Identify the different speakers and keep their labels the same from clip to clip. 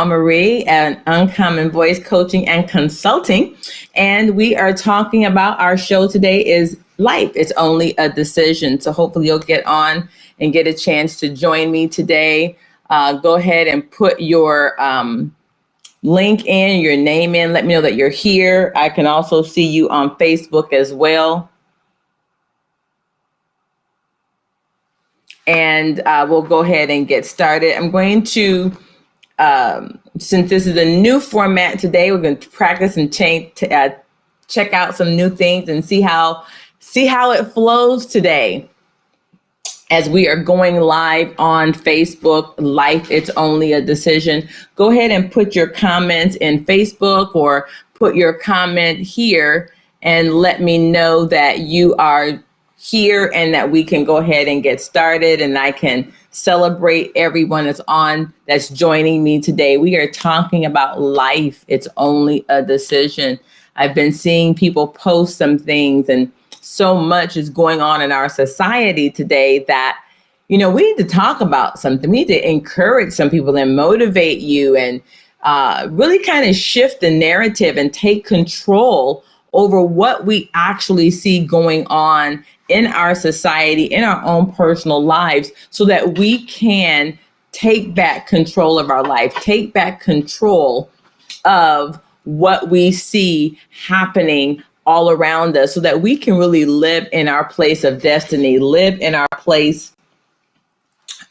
Speaker 1: Marie at Uncommon Voice Coaching and Consulting. And we are talking about our show today is life. It's only a decision. So hopefully you'll get on and get a chance to join me today. Go ahead and put your link in, your name in. Let me know that you're here. I can also see you on Facebook as well. And we'll go ahead and get started. I'm going to, since this is a new format today, we're going to practice and check out some new things and see how it flows today. As we are going live on Facebook, Life, It's Only a Decision. Go ahead and put your comments in Facebook or put your comment here and let me know that you are here and that we can go ahead and get started, and I can celebrate everyone that's joining me today. We are talking about life. It's only a decision. I've been seeing people post some things, and so much is going on in our society today that, we need to talk about something. We need to encourage some people and motivate you and really kind of shift the narrative and take control over what we actually see going on in our society, in our own personal lives, so that we can take back control of our life, take back control of what we see happening all around us, so that we can really live in our place of destiny, live in our place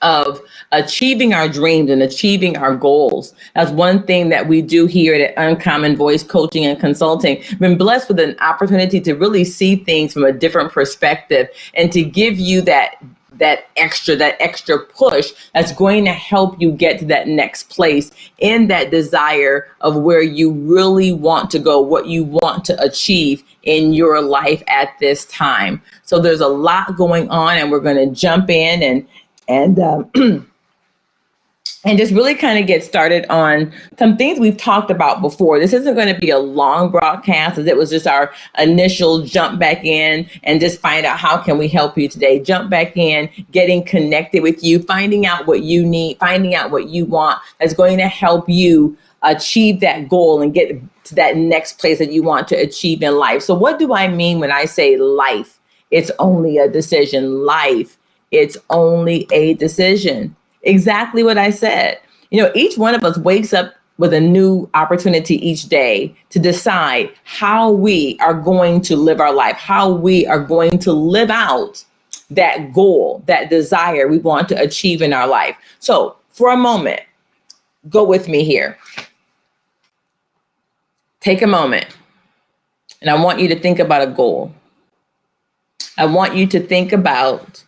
Speaker 1: of achieving our dreams and achieving our goals. That's one thing that we do here at Uncommon Voice Coaching and Consulting. I've been blessed with an opportunity to really see things from a different perspective and to give you that extra push that's going to help you get to that next place in that desire of where you really want to go, what you want to achieve in your life at this time. So there's a lot going on, and we're going to jump in and just really kind of get started on some things we've talked about before. This isn't going to be a long broadcast, as it was just our initial jump back in and just find out how can we help you today. Jump back in, getting connected with you, finding out what you need, finding out what you want that's going to help you achieve that goal and get to that next place that you want to achieve in life. So what do I mean when I say life? It's only a decision. Life. It's only a decision. Exactly what I said. Each one of us wakes up with a new opportunity each day to decide how we are going to live our life, how we are going to live out that goal, that desire we want to achieve in our life. So for a moment, go with me here. Take a moment, and I want you to think about a goal. I want you to think about,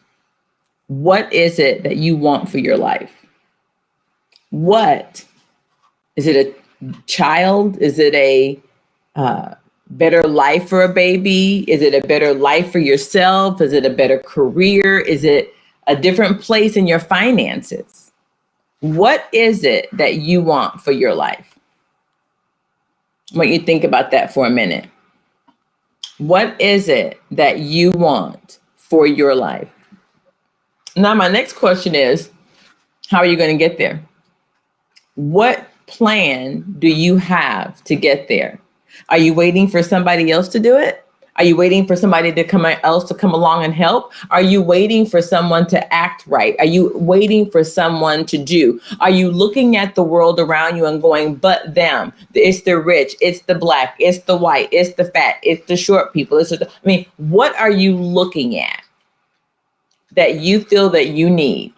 Speaker 1: what is it that you want for your life? What? Is it a child? Is it a better life for a baby? Is it a better life for yourself? Is it a better career? Is it a different place in your finances? What is it that you want for your life? I want you to think about that for a minute. What is it that you want for your life? Now, my next question is, how are you going to get there? What plan do you have to get there? Are you waiting for somebody else to do it? Are you waiting for somebody else to come along and help? Are you waiting for someone to act right? Are you waiting for someone to do? Are you looking at the world around you and going, but them? It's the rich, it's the black, it's the white, it's the fat, it's the short people. What are you looking at that you feel that you need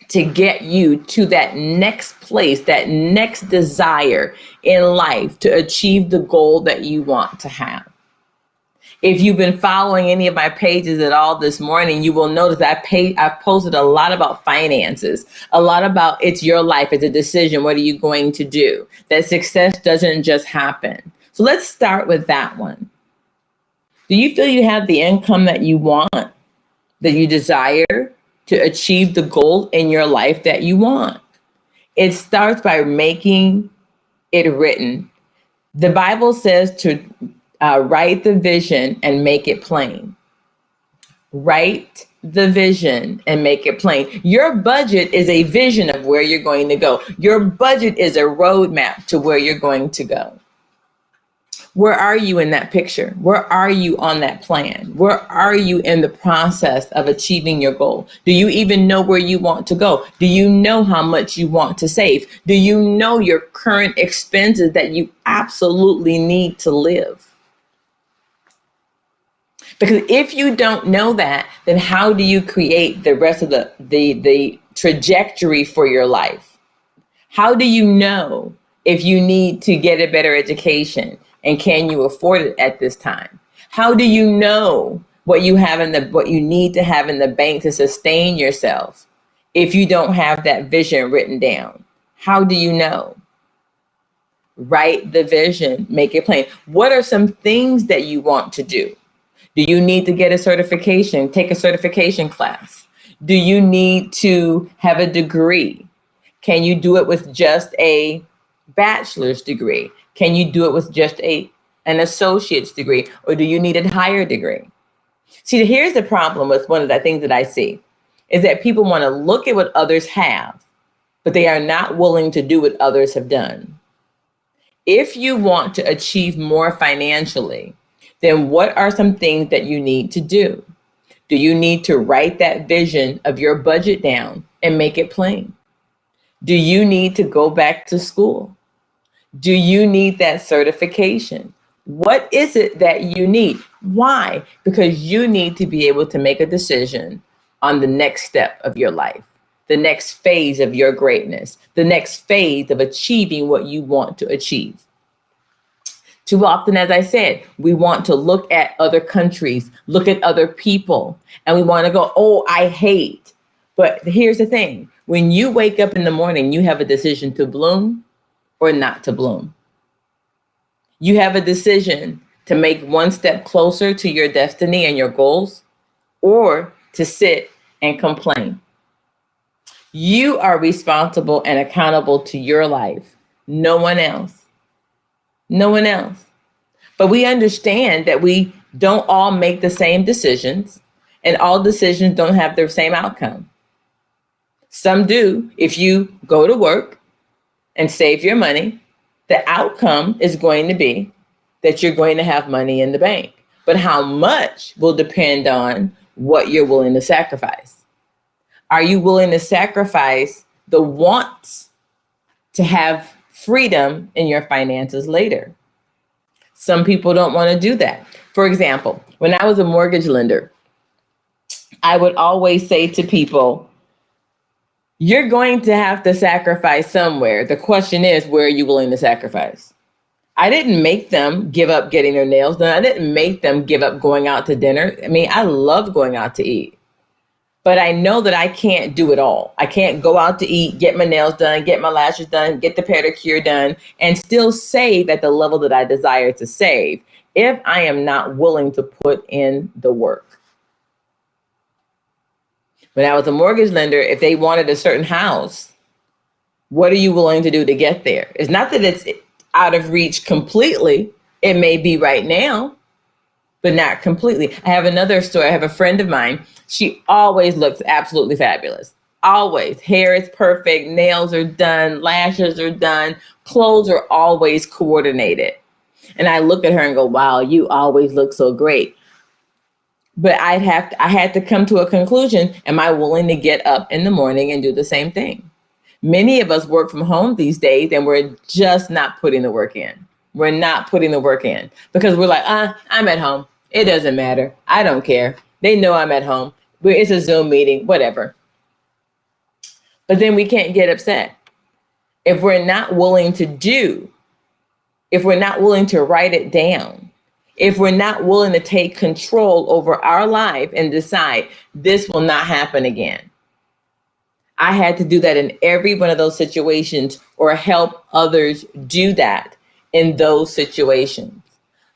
Speaker 1: to get you to that next place, that next desire in life to achieve the goal that you want to have? If you've been following any of my pages at all this morning, you will notice I've posted a lot about finances, a lot about it's your life, it's a decision. What are you going to do? That success doesn't just happen. So let's start with that one. Do you feel you have the income that you want, that you desire to achieve the goal in your life that you want? It starts by making it written. The Bible says to write the vision and make it plain. Write the vision and make it plain. Your budget is a vision of where you're going to go. Your budget is a roadmap to where you're going to go. Where are you in that picture? Where are you on that plan? Where are you in the process of achieving your goal? Do you even know where you want to go? Do you know how much you want to save? Do you know your current expenses that you absolutely need to live? Because if you don't know that, then how do you create the rest of the trajectory for your life? How do you know if you need to get a better education and can you afford it at this time? How do you know what you need to have in the bank to sustain yourself if you don't have that vision written down? How do you know? Write the vision, make it plain. What are some things that you want to do? Do you need to get a certification, take a certification class? Do you need to have a degree? Can you do it with just a bachelor's degree? Can you do it with just an associate's degree? Or do you need a higher degree? See, here's the problem with one of the things that I see is that people want to look at what others have, but they are not willing to do what others have done. If you want to achieve more financially, then what are some things that you need to do? Do you need to write that vision of your budget down and make it plain? Do you need to go back to school? Do you need that certification? What is it that you need? Why? Because you need to be able to make a decision on the next step of your life, the next phase of your greatness, the next phase of achieving what you want to achieve. Too often, as I said, we want to look at other countries, look at other people, and we want to go, oh, I hate. But here's the thing. When you wake up in the morning, you have a decision to bloom or not to bloom. You have a decision to make one step closer to your destiny and your goals, or to sit and complain. You are responsible and accountable to your life. No one else. No one else. But we understand that we don't all make the same decisions, and all decisions don't have the same outcome. Some do. If you go to work and save your money, the outcome is going to be that you're going to have money in the bank. But how much will depend on what you're willing to sacrifice. Are you willing to sacrifice the wants to have freedom in your finances later? Some people don't want to do that. For example, when I was a mortgage lender, I would always say to people, you're going to have to sacrifice somewhere. The question is, where are you willing to sacrifice? I didn't make them give up getting their nails done. I didn't make them give up going out to dinner. I mean, I love going out to eat. But I know that I can't do it all. I can't go out to eat, get my nails done, get my lashes done, get the pedicure done, and still save at the level that I desire to save if I am not willing to put in the work. When I was a mortgage lender, if they wanted a certain house, what are you willing to do to get there? It's not that it's out of reach completely. It may be right now, but not completely. I have another story. I have a friend of mine. She always looks absolutely fabulous. Always. Hair is perfect. Nails are done. Lashes are done. Clothes are always coordinated. And I look at her and go, wow, you always look so great. But I had to come to a conclusion. Am I willing to get up in the morning and do the same thing? Many of us work from home these days, and we're just not putting the work in. We're not putting the work in because we're like, I'm at home. It doesn't matter. I don't care. They know I'm at home. It's a Zoom meeting, whatever. But then we can't get upset. If we're not willing to do, if we're not willing to write it down, if we're not willing to take control over our life and decide this will not happen again. I had to do that in every one of those situations, or help others do that in those situations.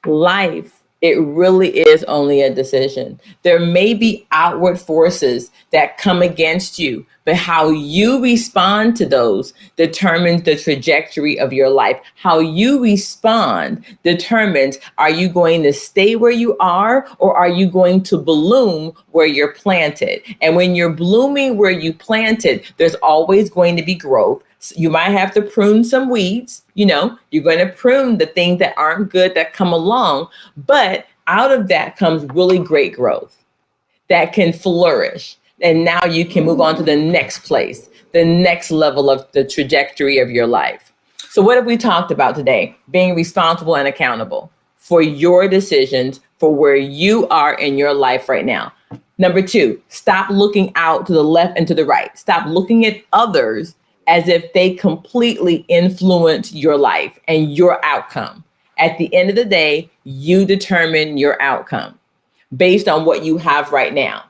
Speaker 1: Life It really is only a decision. There may be outward forces that come against you, but how you respond to those determines the trajectory of your life. How you respond determines, are you going to stay where you are, or are you going to bloom where you're planted? And when you're blooming where you planted, there's always going to be growth. You might have to prune some weeds. You're going to prune the things that aren't good that come along, but out of that comes really great growth that can flourish. And now you can move on to the next place, the next level of the trajectory of your life. So what have we talked about today? Being responsible and accountable for your decisions, for where you are in your life right now. Number 2, stop looking out to the left and to the right. Stop looking at others as if they completely influence your life and your outcome. At the end of the day, you determine your outcome based on what you have right now.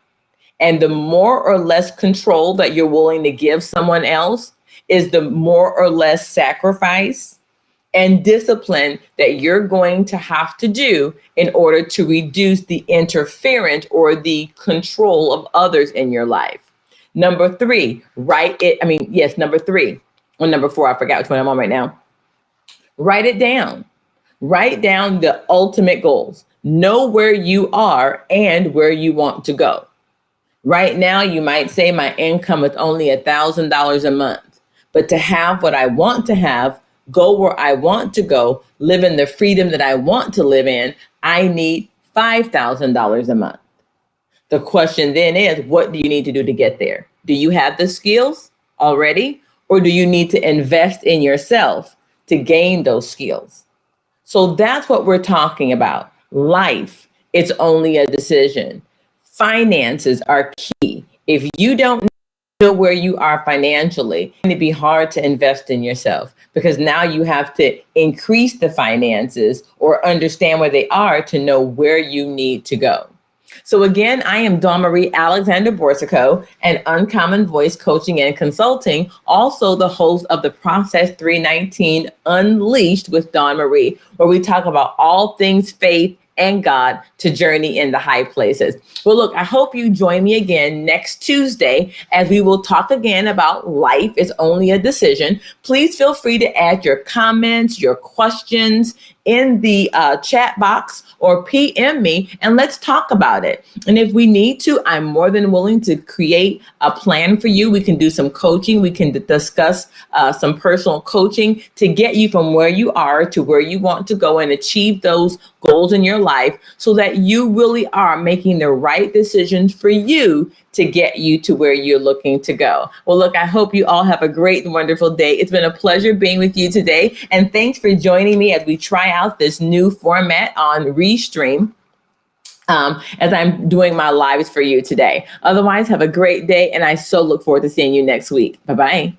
Speaker 1: And the more or less control that you're willing to give someone else is the more or less sacrifice and discipline that you're going to have to do in order to reduce the interference or the control of others in your life. Number 3, number 3 or number 4, I forgot which one I'm on right now. Write it down. Write down the ultimate goals. Know where you are and where you want to go. Right now, you might say my income is only $1,000 a month, but to have what I want to have, go where I want to go, live in the freedom that I want to live in, I need $5,000 a month. The question then is, what do you need to do to get there? Do you have the skills already, or do you need to invest in yourself to gain those skills? So that's what we're talking about. Life, it's only a decision. Finances are key. If you don't know where you are financially, it's going to be hard to invest in yourself, because now you have to increase the finances or understand where they are to know where you need to go. So again, I am Dawn Marie Alexander Borsico, an Uncommon Voice Coaching and Consulting, also the host of the Process 319 Unleashed with Dawn Marie, where we talk about all things faith and God to journey in the high places. Well, look, I hope you join me again next Tuesday as we will talk again about life is only a decision. Please feel free to add your comments, your questions in the chat box, or PM me and let's talk about it. And if we need to, I'm more than willing to create a plan for you. We can do some coaching. We can discuss some personal coaching to get you from where you are to where you want to go and achieve those goals in your life, so that you really are making the right decisions for you to get you to where you're looking to go. Well, look, I hope you all have a great and wonderful day. It's been a pleasure being with you today. And thanks for joining me as we try out this new format on Restream as I'm doing my lives for you today. Otherwise, have a great day. And I so look forward to seeing you next week. Bye-bye.